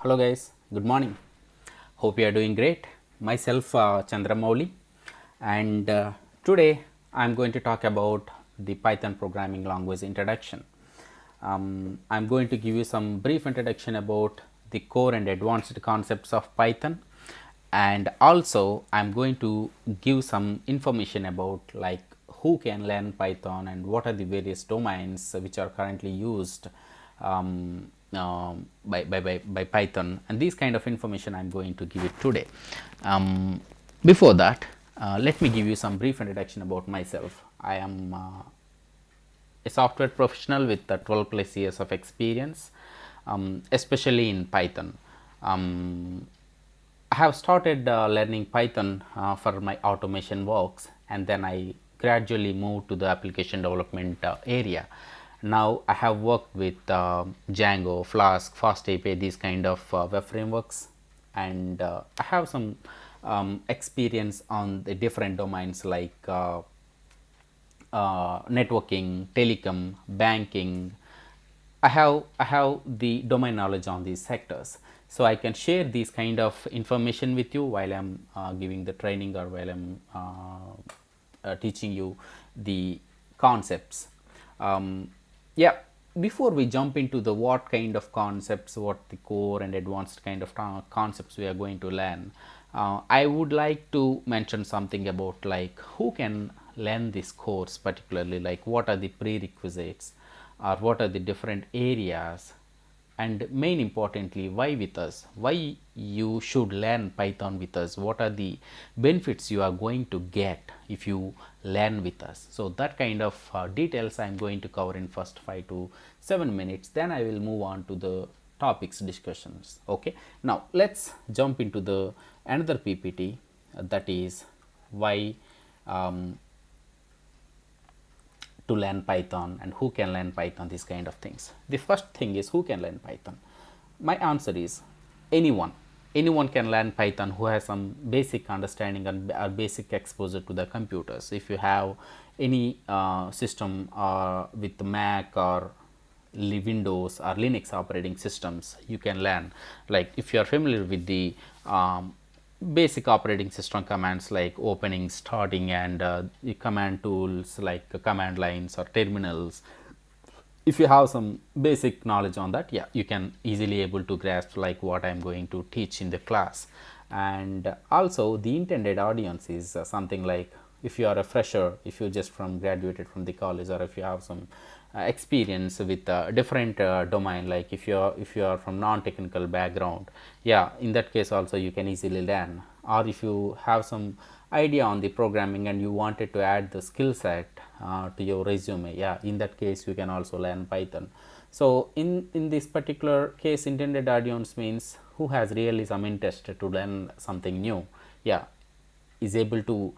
Hello guys, good morning. Hope you are doing great. Myself Mouli, and today I am going to talk about the Python programming language introduction. I'm going to give you some brief introduction about the core and advanced concepts of Python, and also I'm going to give some information about like who can learn Python and what are the various domains which are currently used by Python, and these kind of information I'm going to give it today. Before that, let me give you some brief introduction about myself. I am a software professional with 12 plus years of experience, especially in Python. I have started learning Python for my automation works, and then I gradually moved to the application development area. Now I have worked with Django, Flask, FastAPI, these kind of web frameworks, and I have some experience on the different domains like networking, telecom, banking. I have the domain knowledge on these sectors, so I can share these kind of information with you while I'm giving the training or while I'm teaching you the concepts. Yeah, before we jump into the what kind of concepts, what the core and advanced kind of concepts we are going to learn, I would like to mention something about like who can learn this course, particularly like what are the prerequisites or what are the different areas, and main importantly why with us, why you should learn Python with us, what are the benefits you are going to get if you learn with us. So that kind of details I am going to cover in first 5 to 7 minutes, then I will move on to the topics discussions. Okay, now let's jump into the another PPT, that is why to learn Python and who can learn Python, these kind of things. The first thing is who can learn Python. My answer is anyone. Anyone can learn Python who has some basic understanding and basic exposure to the computers. If you have any system with Mac or Windows or Linux operating systems, you can learn. Like if you are familiar with the basic operating system commands like opening, starting, and the command tools like command lines or terminals, if you have some basic knowledge on that, yeah, you can easily able to grasp like what I'm going to teach in the class. And also the intended audience is something like if you are a fresher, if you just from graduated from the college, or if you have some experience with different domain, like if you are from non-technical background, yeah, in that case also you can easily learn. Or if you have some idea on the programming and you wanted to add the skill set to your resume, yeah, in that case you can also learn Python. So in this particular case, intended audience means who has really some interest to learn something new, yeah, is able to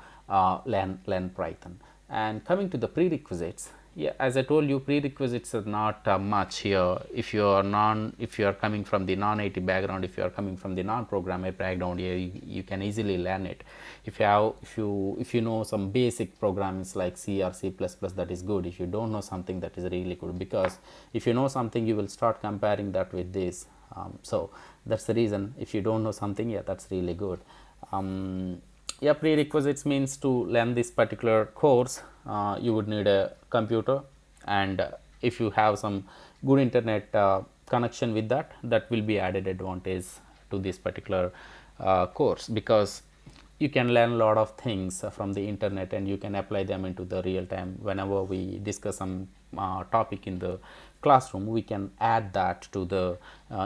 learn Python. And coming to the prerequisites, yeah, as I told you, prerequisites are not much here. If you are coming from the non-IT background, if you are coming from the non-programmer background, yeah, you can easily learn it. If you know some basic programs like C or C++, that is good. If you don't know something, that is really good, because if you know something, you will start comparing that with this. So that's the reason. If you don't know something, yeah, that's really good. Yeah, prerequisites means to learn this particular course, you would need a computer, and if you have some good internet connection with that, that will be added advantage to this particular course, because you can learn a lot of things from the internet and you can apply them into the real time. Whenever we discuss some topic in the classroom, we can add that to the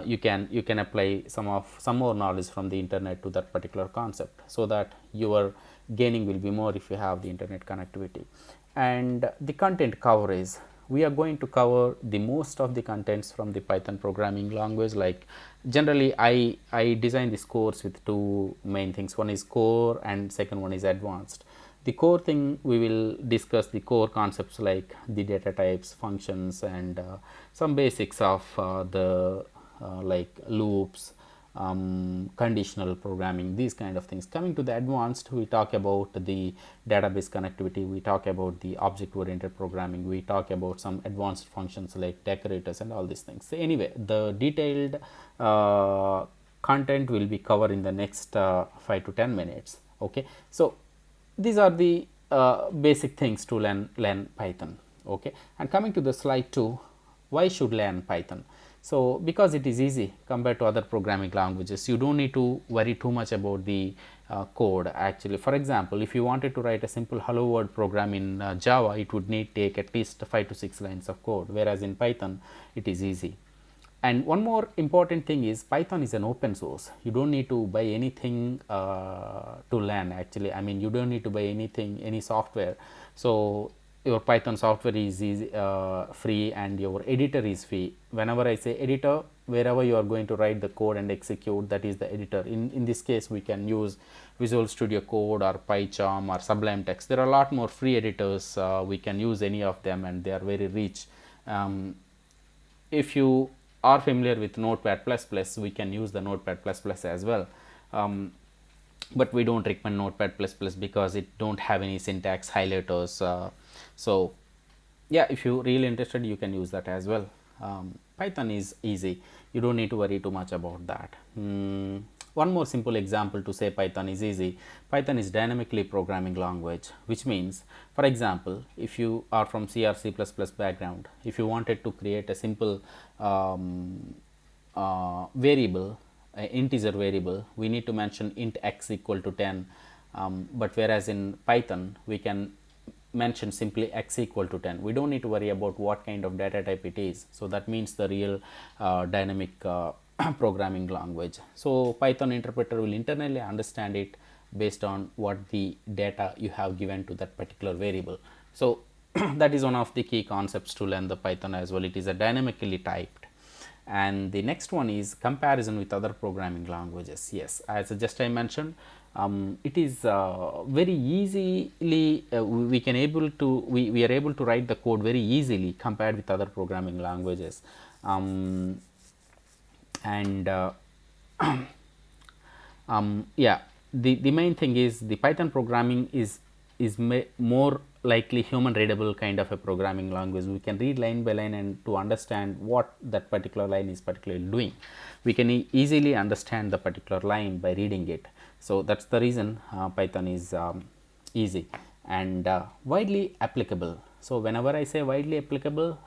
you can apply some more knowledge from the internet to that particular concept, so that your gaining will be more if you have the internet connectivity. And the content coverage, we are going to cover the most of the contents from the Python programming language. Like generally I design this course with two main things. One is core and second one is advanced. The core thing, we will discuss the core concepts like the data types, functions, and some basics of the like loops, conditional programming, these kind of things. Coming to the advanced, we talk about the database connectivity, we talk about the object oriented programming, we talk about some advanced functions like decorators and all these things. So anyway, the detailed content will be covered in the next 5 to 10 minutes. Okay, so these are the basic things to learn Python. Okay, and coming to the slide 2, why should learn Python? So because it is easy compared to other programming languages, you don't need to worry too much about the code. Actually, for example, if you wanted to write a simple hello world program in Java, it would need take at least 5 to 6 lines of code, whereas in Python it is easy. And one more important thing is Python is an open source. You don't need to buy anything to learn. Actually, I mean, you don't need to buy anything, any software. So your Python software is free, and your editor is free. Whenever I say editor, wherever you are going to write the code and execute, that is the editor. In this case, we can use Visual Studio Code or PyCharm or Sublime Text. There are a lot more free editors. We can use any of them, and they are very rich. If you are familiar with Notepad++, we can use the Notepad++ as well. But we don't recommend Notepad++ because it don't have any syntax highlighters. So yeah, if you're really interested, you can use that as well. Python is easy. You don't need to worry too much about that. One more simple example to say Python is easy. Python is dynamically programming language, which means, for example, if you are from C or C++ background, if you wanted to create a simple variable, integer variable, we need to mention int x equal to 10. But whereas in Python, we can mention simply x equal to 10. We don't need to worry about what kind of data type it is. So that means the real dynamic programming language. So Python interpreter will internally understand it based on what the data you have given to that particular variable. So that is one of the key concepts to learn the Python as well. It is a dynamically typed. And the next one is comparison with other programming languages. Yes, as just I mentioned, it is very easily we are able to write the code very easily compared with other programming languages. Yeah, the main thing is the Python programming is more likely human readable kind of a programming language. We can read line by line and to understand what that particular line is particularly doing. We can easily understand the particular line by reading it. So that's the reason Python is easy and widely applicable. So whenever I say widely applicable,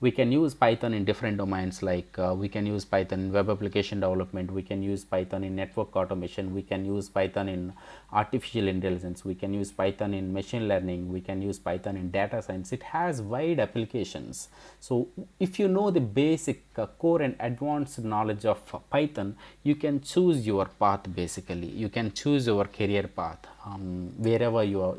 we can use Python in different domains, like we can use Python in web application development, we can use Python in network automation, we can use Python in artificial intelligence, we can use Python in machine learning, we can use Python in data science. It has wide applications. So if you know the basic core and advanced knowledge of Python, you can choose your path. Basically, you can choose your career path wherever your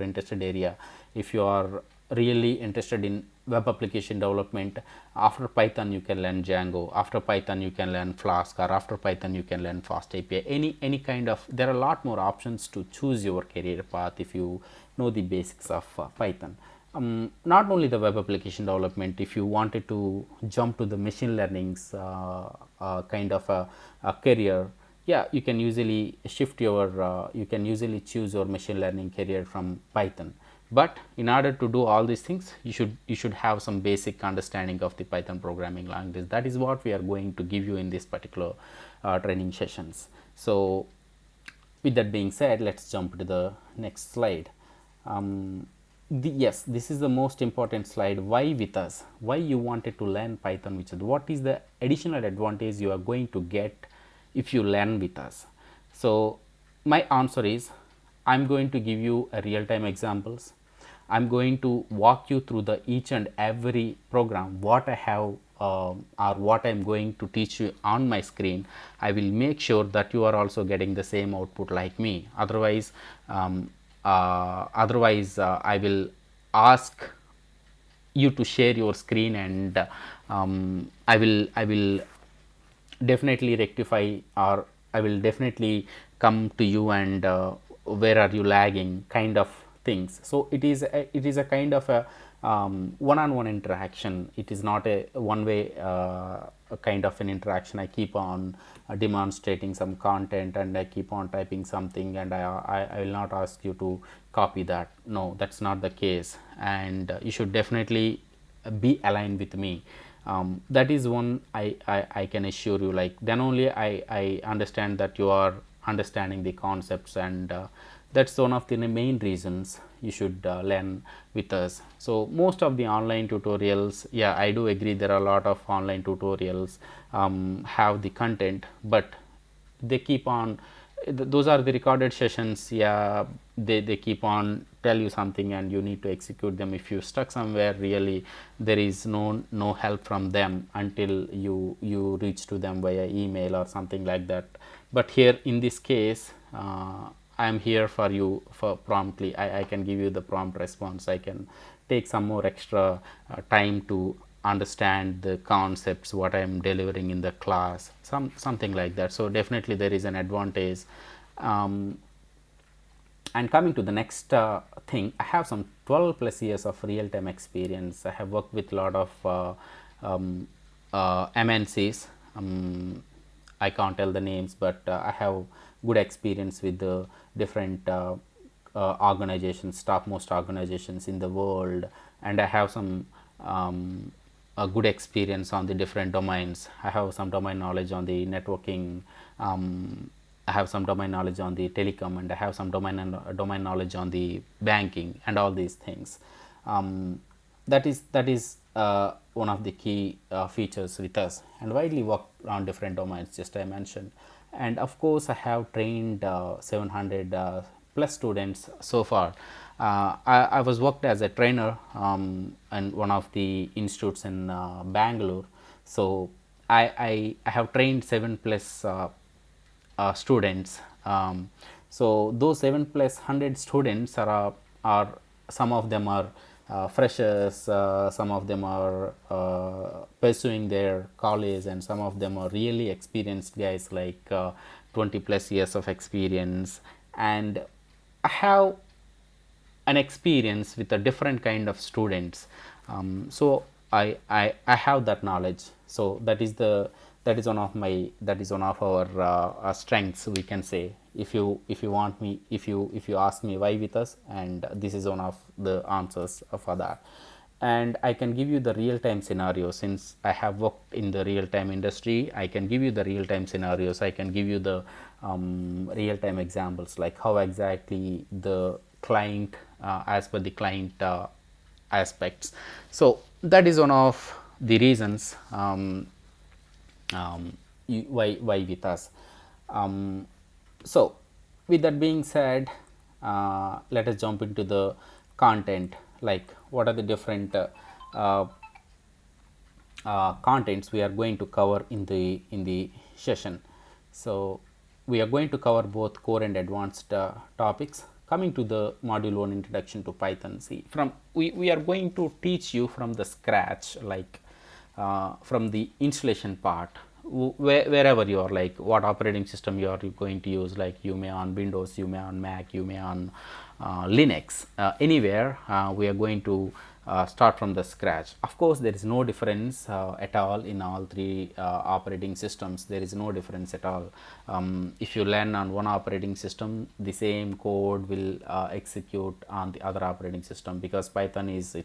interested area. If you are really interested in web application development, after Python you can learn Django, after Python you can learn Flask, or after Python you can learn Fast API. Any kind of, there are a lot more options to choose your career path if you know the basics of Python. Not only the web application development, if you wanted to jump to the machine learning's kind of a career, yeah, you can usually shift your you can usually choose your machine learning career from Python. But in order to do all these things, you should have some basic understanding of the Python programming language. That is what we are going to give you in this particular training sessions. So with that being said, let's jump to the next slide. Yes, this is the most important slide. Why with us? Why you wanted to learn Python with us? What is the additional advantage you are going to get if you learn with us? So my answer is, I'm going to give you a real-time examples. I'm going to walk you through the each and every program what I have or what I'm going to teach you on my screen. I will make sure that you are also getting the same output like me. Otherwise, I will ask you to share your screen, and I will definitely rectify, or I will definitely come to you and where are you lagging kind of things. So it is a kind of a one-on-one interaction. It is not a one-way kind of an interaction. I keep on demonstrating some content and I keep on typing something, and I will not ask you to copy that. No, that's not the case, and you should definitely be aligned with me. That is one I can assure you, like then only I understand that you are understanding the concepts, and that's one of the main reasons you should learn with us. So most of the online tutorials, yeah, I do agree, there are a lot of online tutorials have the content, but they keep on those are the recorded sessions. Yeah, they keep on tell you something and you need to execute them. If you stuck somewhere, really there is no help from them until you reach to them via email or something like that. But here in this case, I am here for you for promptly. I can give you the prompt response. I can take some more extra time to understand the concepts what I am delivering in the class, something like that. So definitely there is an advantage. um, and coming to the next thing, I have some 12 plus years of real time experience. I have worked with a lot of MNCs. I can't tell the names, but I have good experience with the different organizations, topmost organizations in the world, and I have some a good experience on the different domains. I have some domain knowledge on the networking. I have some domain knowledge on the telecom, and I have some domain knowledge on the banking and all these things. That is one of the key features with us, and widely work on different domains, just I mentioned. And of course I have trained 700 plus students so far. I was worked as a trainer in one of the institutes in Bangalore. So I have trained 7 plus students. So those 7 plus 100 students are some of them are freshers, some of them are pursuing their college, and some of them are really experienced guys, like 20 plus years of experience. And I have an experience with a different kind of students. So I have that knowledge. So that is one of my that is one of our strengths, we can say. If you want me, if you ask me why with us, and this is one of the answers for that. And I can give you the real time scenario. Since I have worked in the real time industry, I can give you the real time scenarios. I can give you the real time examples, like how exactly the client, as per the client aspects. So that is one of the reasons why with us. So with that being said, let us jump into the content, like what are the different uh, contents we are going to cover in the session. So we are going to cover both core and advanced topics. Coming to the module 1, introduction to Python. See, from we are going to teach you from the scratch, like from the installation part, wherever you are, like what operating system you are going to use, like you may on Windows, you may on Mac, you may on Linux, anywhere. We are going to start from the scratch. Of course there is no difference at all in all three operating systems. There is no difference at all. If you learn on one operating system, the same code will execute on the other operating system, because Python is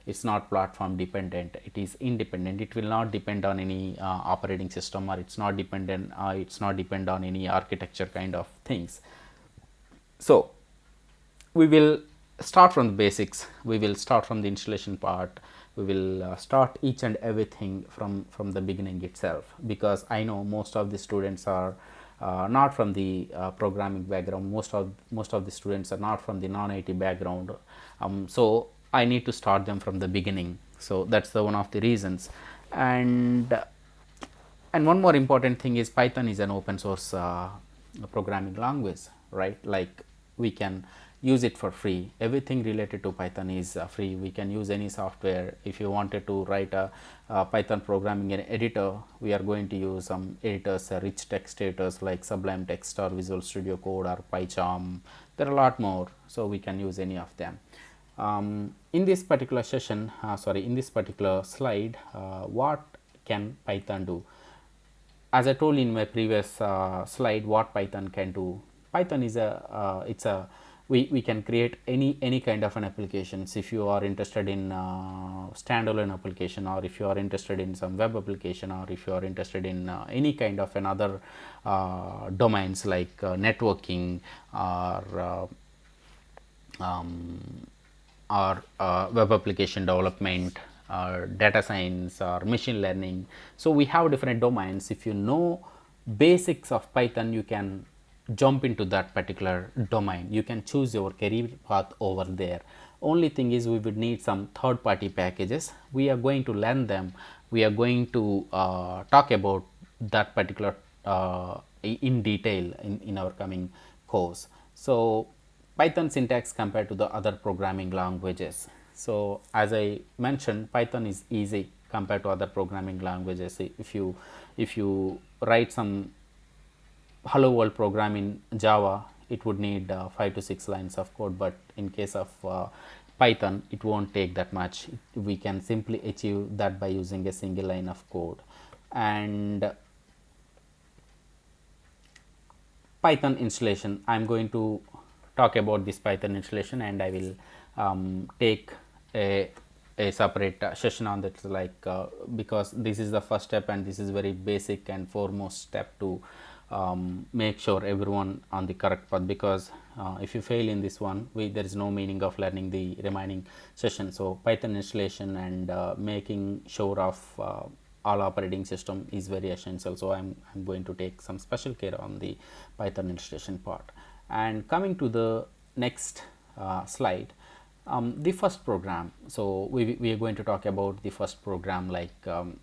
it's not platform dependent, it is independent. It will not depend on any operating system, or it's not depend on any architecture kind of things. So we will start from the basics. We will start from the installation part. We will start each and everything from the beginning itself, because I know most of the students are not from the programming background. Most of the students are not from the non-IT background. So I need to start them from the beginning. So that's the one of the reasons. And one more important thing is Python is an open source programming language, right? Like we can use it for free. Everything related to Python is free. We can use any software. If you wanted to write a Python programming in editor, we are going to use some editors, rich text editors like Sublime Text or Visual Studio Code or PyCharm. There are a lot more, so we can use any of them. In this particular session, in this particular slide, what can Python do? As I told in my previous slide, what Python can do. Python is we can create any kind of an applications. If you are interested in standalone application, or if you are interested in some web application, or if you are interested in any kind of another domains like networking or web application development or data science or machine learning. So we have different domains. If you know basics of Python, you can jump into that particular domain. You can choose your career path over there. Only thing is we would need some third party packages. We are going to learn them. We are going to talk about that particular in detail in our coming course. So Python syntax compared to the other programming languages. So as I mentioned, Python is easy compared to other programming languages. If you write some hello world program in Java, it would need 5 to 6 lines of code, but in case of Python, it won't take that much. We can simply achieve that by using a single line of code. And Python installation, I'm going to talk about this Python installation, and I will take a separate session on that, like because this is the first step and this is very basic and foremost step to make sure everyone on the correct path, because if you fail in this one, there is no meaning of learning the remaining session. So Python installation and making sure of all operating system is very essential. So I'm going to take some special care on the Python installation part. And coming to the next slide, the first program. So we are going to talk about the first program, like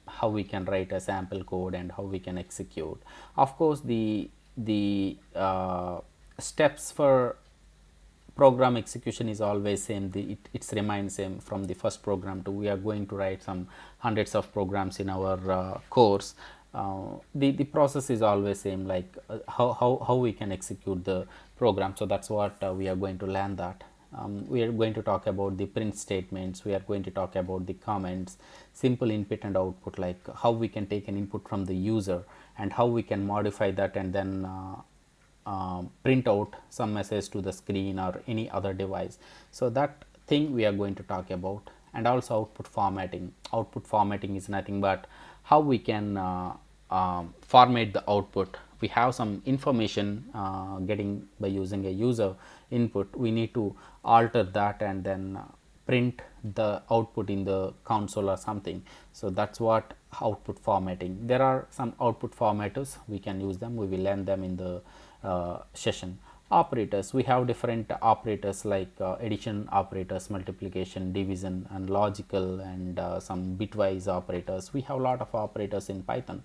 how we can write a sample code and how we can execute. Of course, the steps for program execution is always same. It's remains same from the first program to we are going to write some hundreds of programs in our course. The process is always same, like how we can execute the program. So that's what we are going to learn that. We are going to talk about the print statements. We are going to talk about the comments, simple input and output, like how we can take an input from the user and how we can modify that and then print out some message to the screen or any other device. So that thing we are going to talk about. And also output formatting. Output formatting is nothing but how we can format the output. We have some information getting by using a user input. We need to alter that and then print the output in the console or something. So that's what output formatting. There are some output formatters, we can use them. We will learn them in the session. Operators, we have different operators like addition operators, multiplication, division, and logical, and some bitwise operators. We have a lot of operators in Python.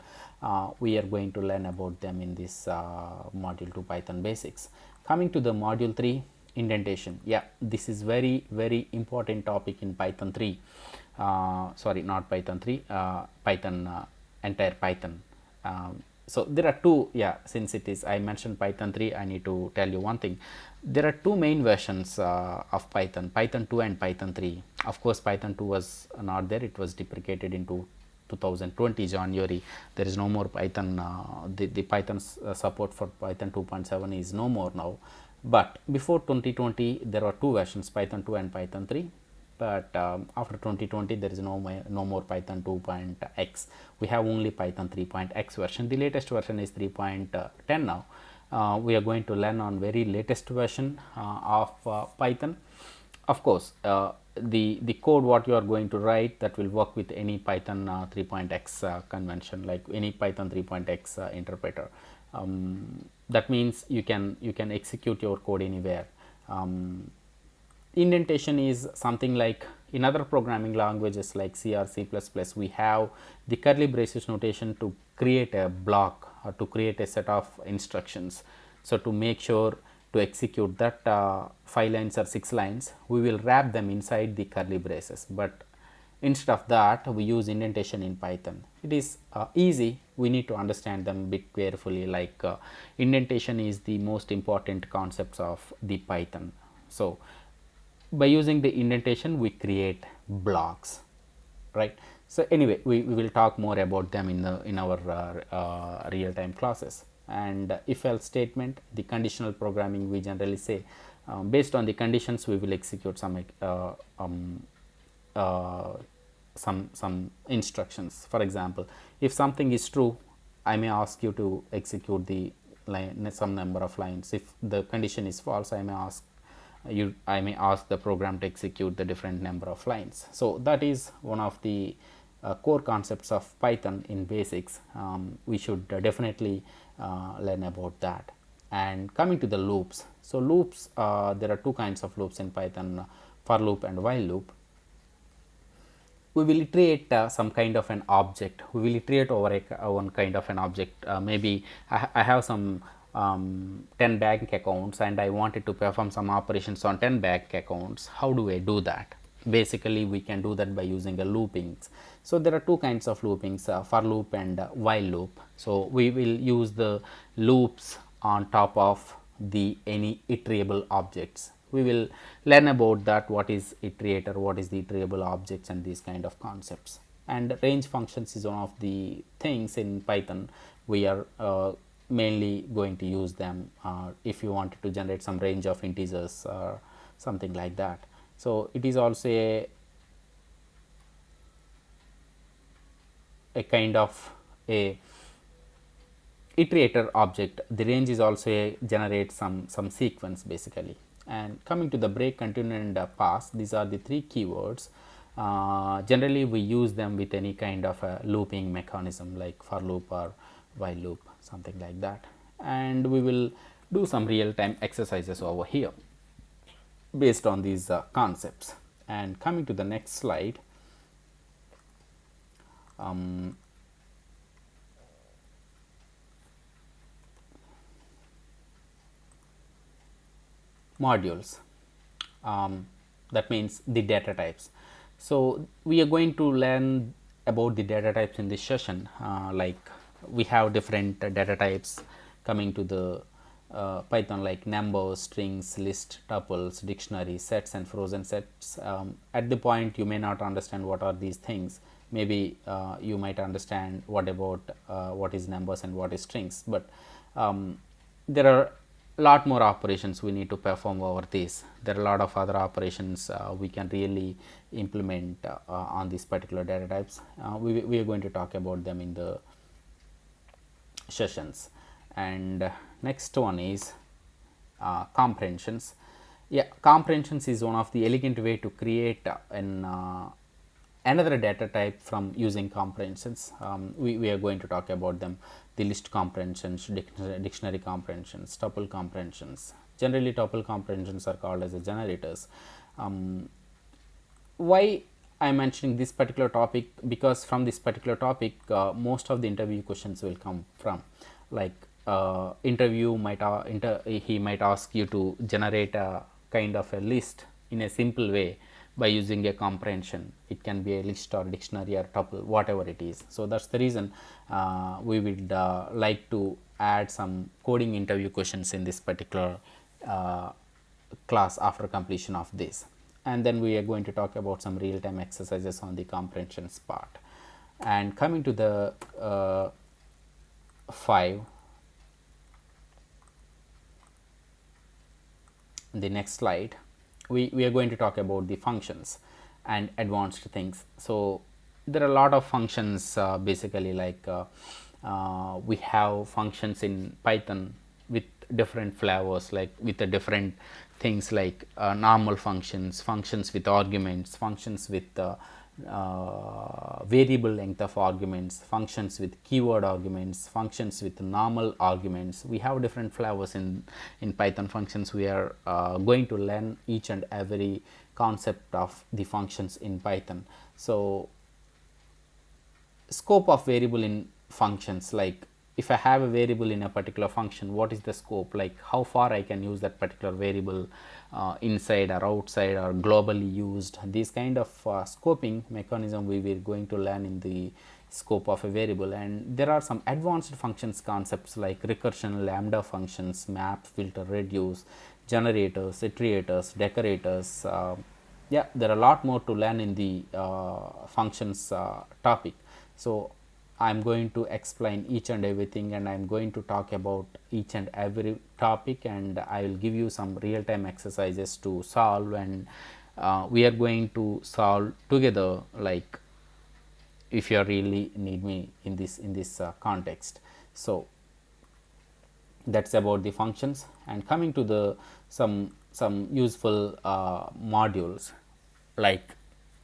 We are going to learn about them in this module 2 Python basics. Coming to the module 3, indentation. Yeah, this is very important topic in Python 3. Sorry, not Python 3, Python, entire Python. So there are two, yeah, since it is I mentioned Python 3, I need to tell you one thing. There are two main versions of Python, Python 2 and Python 3. Of course, Python 2 was not there, it was deprecated into 2020 January. There is no more Python. The Python support for Python 2.7 is no more now. But before 2020, there were two versions, Python 2 and Python 3. But after 2020, there is no more Python 2.x. We have only Python 3.x version. The latest version is 3.10 now. We are going to learn on very latest version of Python. Of course, the code what you are going to write, that will work with any Python 3.x convention, like any Python 3.x interpreter. That means you can execute your code anywhere. Indentation is something like in other programming languages like C or C++, we have the curly braces notation to create a block or to create a set of instructions. So to make sure to execute that 5 lines or 6 lines, we will wrap them inside the curly braces. But instead of that, we use indentation in Python. It is easy. We need to understand them a bit carefully, like indentation is the most important concepts of the Python. So by using the indentation we create blocks, right? So anyway, we will talk more about them in our real time classes. And if else statement, the conditional programming, we generally say based on the conditions we will execute uh, some instructions. For example, if something is true, I may ask you to execute the line some number of lines. If the condition is false, I may ask the program to execute the different number of lines. So that is one of the core concepts of Python in basics. We should definitely learn about that. And coming to the loops, so loops, there are two kinds of loops in Python, for loop and while loop. We will iterate some kind of an object. We will iterate over one kind of an object. Maybe I have some 10 bank accounts and I wanted to perform some operations on 10 bank accounts. How do I do that? Basically, we can do that by using a loopings. So there are two kinds of loopings, for loop and while loop. So we will use the loops on top of the any iterable objects. We will learn about that, what is iterator, what is the iterable objects, and these kind of concepts. And range functions is one of the things in Python we are mainly going to use them if you wanted to generate some range of integers or something like that. So it is also a kind of a iterator object. The range is also a generate some sequence basically. And coming to the break, continue, and pass, these are the three keywords. Generally we use them with any kind of a looping mechanism like for loop or while loop, something like that. And we will do some real time exercises over here based on these concepts. And coming to the next slide, modules, that means the data types. So we are going to learn about the data types in this session. Like we have different data types coming to the Python, like numbers, strings, list, tuples, dictionary, sets, and frozen sets. At the point you may not understand what are these things. Maybe you might understand what about what is numbers and what is strings, but there are lot more operations we need to perform over this. There are a lot of other operations we can really implement on these particular data types. We are going to talk about them in the sessions. And next one is comprehensions. Yeah, comprehensions is one of the elegant way to create another data type from using comprehensions. We are going to talk about them: the list comprehensions, dictionary comprehensions, tuple comprehensions. Generally tuple comprehensions are called as the generators. Why I am mentioning this particular topic? Because from this particular topic most of the interview questions will come from. Like interview might he might ask you to generate a kind of a list in a simple way by using a comprehension. It can be a list or dictionary or tuple, whatever it is. So that's the reason we would like to add some coding interview questions in this particular class after completion of this. And then we are going to talk about some real-time exercises on the comprehensions part. And coming to the 5, the next slide, we are going to talk about the functions and advanced things. So there are a lot of functions basically, like we have functions in Python with different flavors, like with the different things, like normal functions, functions with arguments, functions with variable length of arguments, functions with keyword arguments, functions with normal arguments. We have different flavors in Python functions. We are going to learn each and every concept of the functions in Python. So scope of variable in functions, like if I have a variable in a particular function, what is the scope, like how far I can use that particular variable inside or outside or globally used. These kind of scoping mechanism we were going to learn in the scope of a variable. And there are some advanced functions concepts like recursion, lambda functions, map, filter, reduce, generators, iterators, decorators. Yeah, there are a lot more to learn in the functions topic. So I'm going to explain each and everything, and I'm going to talk about each and every topic, and I will give you some real-time exercises to solve, and we are going to solve together, like if you really need me in this context. So that's about the functions. And coming to the some useful modules, like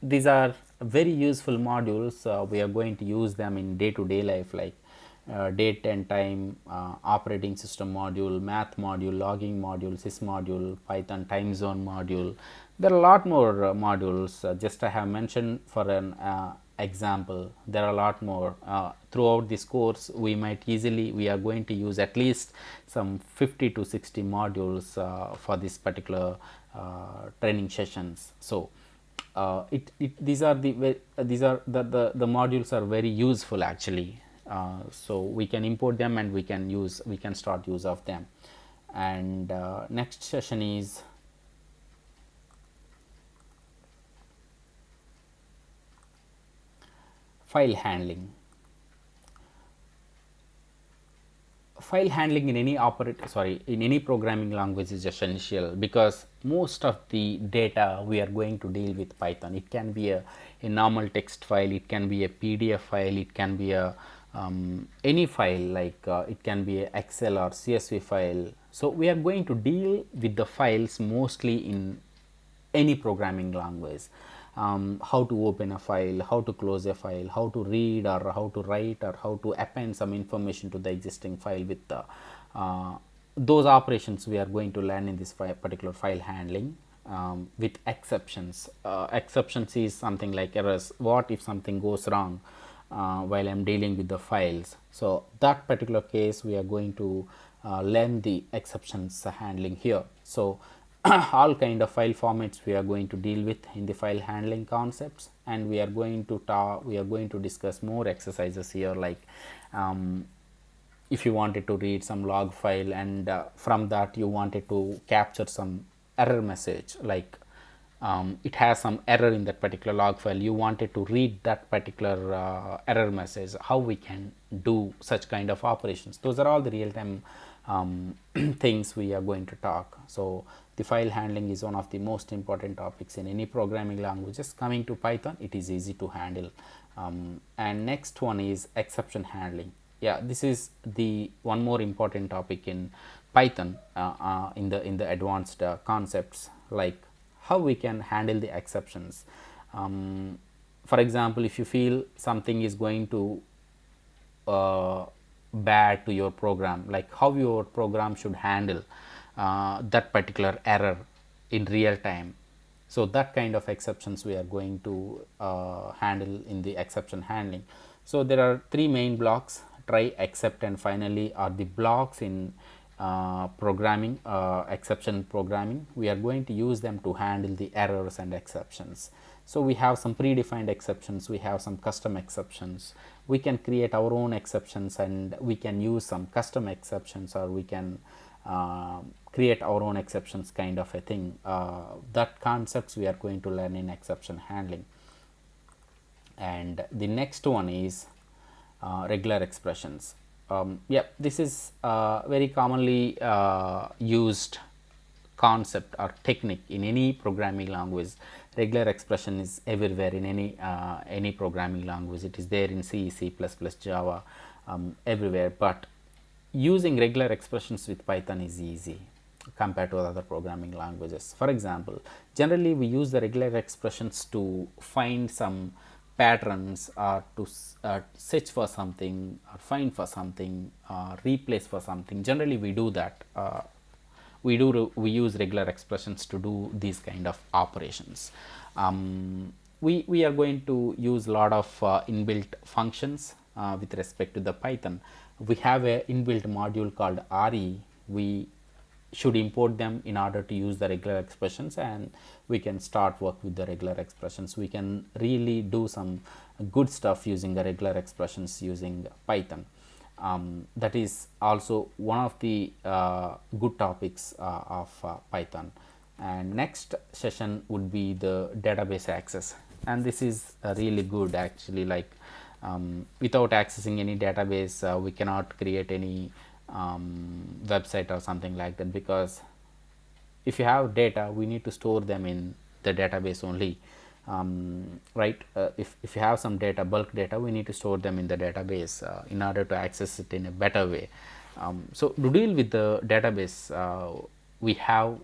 these are very useful modules. We are going to use them in day-to-day life, like date and time, operating system module, math module, logging module, sys module, python time zone module. There are a lot more modules. Just I have mentioned for an example. There are a lot more. Throughout this course, we are going to use at least some 50 to 60 modules for this particular training sessions. So these are the modules are very useful actually. So we can import them, and we can start use of them. And next session is file handling. File handling in any programming language is essential, because most of the data we are going to deal with Python. It can be a normal text file, it can be a PDF file, it can be a any file, like it can be a Excel or CSV file. So we are going to deal with the files mostly in any programming language. How to open a file, how to close a file, how to read or how to write, or how to append some information to the existing file. With those operations we are going to learn in this particular file handling, with exceptions. Exceptions is something like errors. What if something goes wrong while I'm dealing with the files? So that particular case we are going to learn the exceptions handling here. So all kind of file formats we are going to deal with in the file handling concepts, and we are going to discuss more exercises here, like if you wanted to read some log file, and from that you wanted to capture some error message, like it has some error in that particular log file, you wanted to read that particular error message, how we can do such kind of operations. Those are all the real-time things we are going to talk. So the file handling is one of the most important topics in any programming languages. Coming to Python, it is easy to handle. And next one is exception handling. Yeah, this is the one more important topic in Python, in the advanced concepts, like how we can handle the exceptions. For example, if you feel something is going to bad to your program, like how your program should handle that particular error in real time. So that kind of exceptions we are going to handle in the exception handling. So there are three main blocks: try, except, and finally are the blocks in programming, exception programming. We are going to use them to handle the errors and exceptions. So we have some predefined exceptions, we have some custom exceptions. We can create our own exceptions, and we can use some custom exceptions, or we can create our own exceptions, kind of a thing. That concepts we are going to learn in exception handling. And the next one is regular expressions. Yeah, this is very commonly used concept or technique in any programming language. Regular expression is everywhere in any programming language. It is there in C, C++, Java, everywhere. But using regular expressions with Python is easy compared to other programming languages. For example, generally we use the regular expressions to find some patterns, or to search for something, or find for something, replace for something. Generally we do that. We use regular expressions to do these kind of operations. We are going to use a lot of inbuilt functions with respect to the Python. We have a inbuilt module called RE. We should import them in order to use the regular expressions, and we can start work with the regular expressions. We can really do some good stuff using the regular expressions using Python. That is also one of the good topics of Python. And next session would be the database access, and this is really good actually. Like without accessing any database, we cannot create any website or something like that, because if you have data, we need to store them in the database only, right? If you have some data, bulk data, we need to store them in the database in order to access it in a better way. So to deal with the database, we have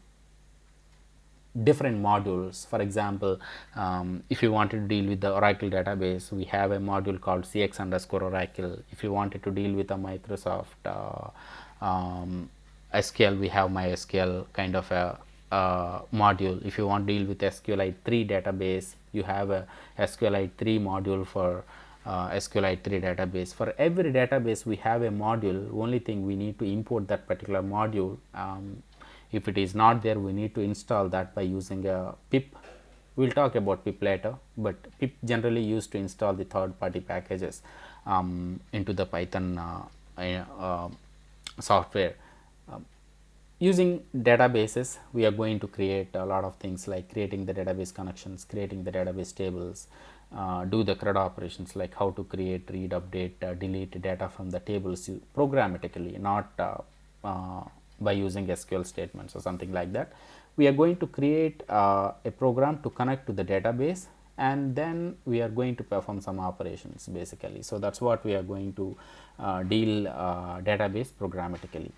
different modules. For example, if you wanted to deal with the Oracle database, we have a module called cx_oracle. If you wanted to deal with a Microsoft SQL, we have MySQL kind of a module. If you want to deal with SQLite 3 database, you have a SQLite 3 module for SQLite 3 database. For every database we have a module. Only thing, we need to import that particular module. If it is not there, we need to install that by using a pip. We will talk about pip later, but pip generally used to install the third party packages into the Python software. Using databases, we are going to create a lot of things like creating the database connections, creating the database tables, do the CRUD operations like how to create, read, update, delete data from the tables programmatically, not by using SQL statements or something like that. We are going to create a program to connect to the database, and then we are going to perform some operations basically. So that's what we are going to deal database programmatically.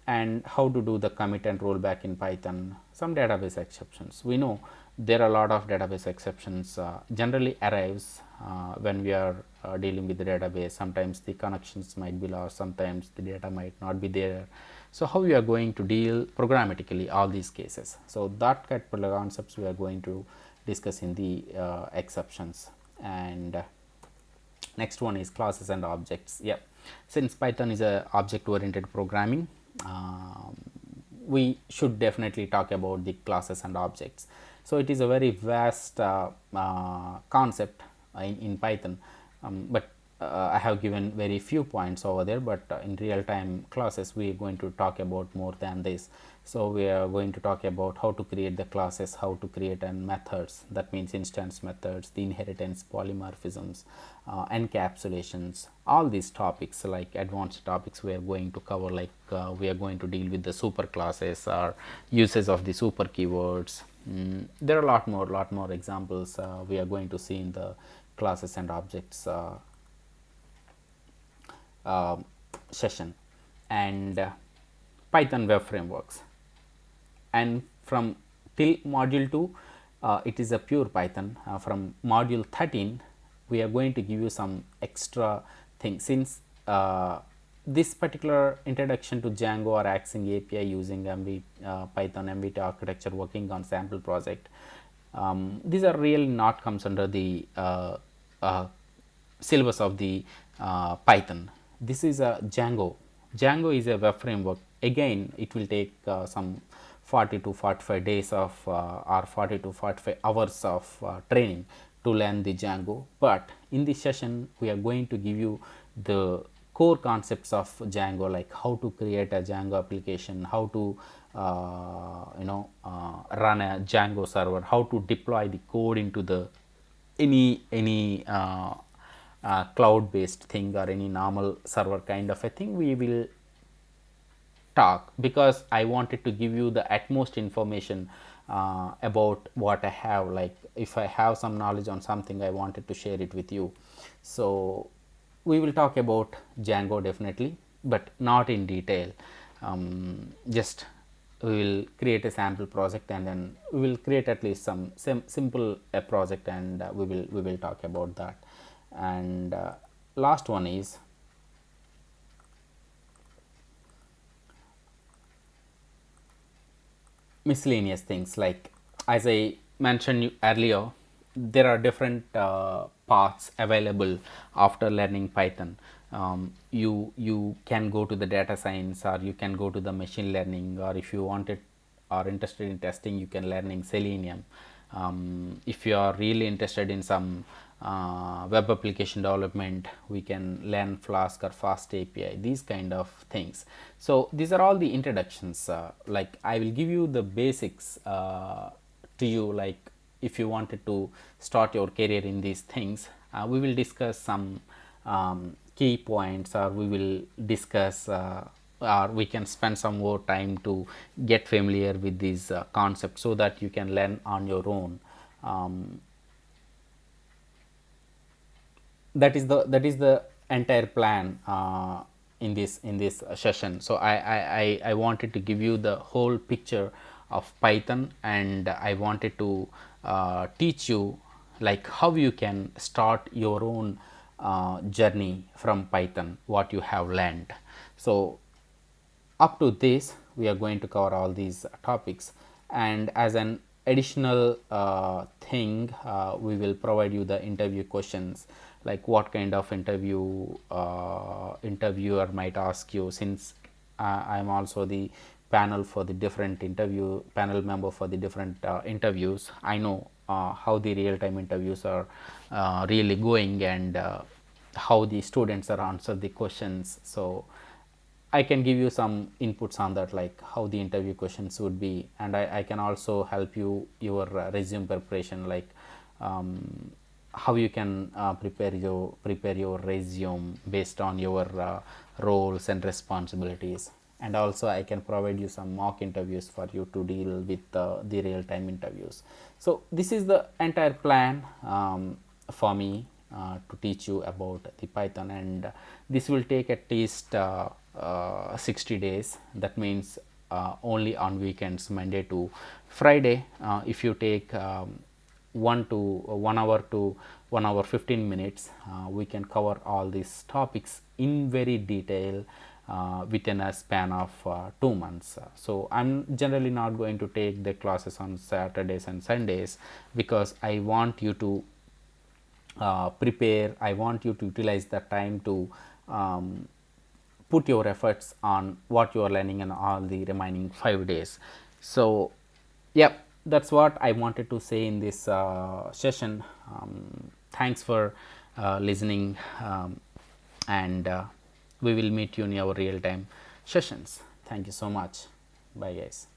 And how to do the commit and rollback in Python, some database exceptions. We know there are a lot of database exceptions generally arrives when we are dealing with the database. Sometimes the connections might be lost, sometimes the data might not be there. So how we are going to deal programmatically all these cases. So that particular concepts we are going to discuss in the exceptions. And next one is classes and objects. Yeah, since Python is a object oriented programming, we should definitely talk about the classes and objects. So it is a very vast concept in Python, but I have given very few points over there, but in real time classes we are going to talk about more than this. So we are going to talk about how to create the classes, how to create and methods, that means instance methods, the inheritance, polymorphisms, encapsulations, all these topics like advanced topics we are going to cover. Like we are going to deal with the super classes or uses of the super keywords. There are a lot more examples we are going to see in the classes and objects session. And Python web frameworks, and from till module 2 it is a pure Python. From module 13 we are going to give you some extra things, since this particular introduction to Django or Axing API using Python MVT architecture, working on sample project, these are really not comes under the syllabus of the Python. This is a Django. Django is a web framework. Again, it will take some 40 to 45 days of or 40 to 45 hours of training to learn the Django. But in this session, we are going to give you the core concepts of Django, like how to create a Django application, how to run a Django server, how to deploy the code into the any cloud based thing or any normal server kind of a thing. We will talk because I wanted to give you the utmost information about what I have. Like if I have some knowledge on something, I wanted to share it with you. So we will talk about Django definitely, but not in detail. Just we will create a sample project, and then we will create at least some simple project, and we will talk about that. And last one is miscellaneous things. Like as I mentioned earlier, there are different paths available after learning Python. You can go to the data science, or you can go to the machine learning, or if you wanted or interested in testing, you can learn in Selenium. If you are really interested in some web application development, we can learn Flask or Fast API, these kind of things. So these are all the introductions. Like I will give you the basics to you, like if you wanted to start your career in these things. We will discuss some key points, or we will discuss or we can spend some more time to get familiar with these concepts, so that you can learn on your own. That is the entire plan in this session. So I wanted to give you the whole picture of Python, and I wanted to teach you like how you can start your own journey from Python, what you have learned. So up to this we are going to cover all these topics, and as an additional thing, we will provide you the interview questions, like what kind of interviewer might ask you. Since I am also the panel member for the different interviews, I know how the real time interviews are really going, and how the students are answer the questions. So I can give you some inputs on that, like how the interview questions would be, and I can also help you your resume preparation, like how you can prepare your resume based on your roles and responsibilities. And also I can provide you some mock interviews for you to deal with the real time interviews. So this is the entire plan for me to teach you about the Python, and this will take at least 60 days. That means only on weekends, Monday to Friday. If you take 1 hour to 1 hour 15 minutes, we can cover all these topics in very detail within a span of 2 months. So I'm generally not going to take the classes on Saturdays and Sundays, because I want you to prepare. I want you to utilize the time to put your efforts on what you are learning in all the remaining 5 days. So yeah, that's what I wanted to say in this session. Thanks for listening, and we will meet you in our real time sessions. Thank you so much. Bye guys.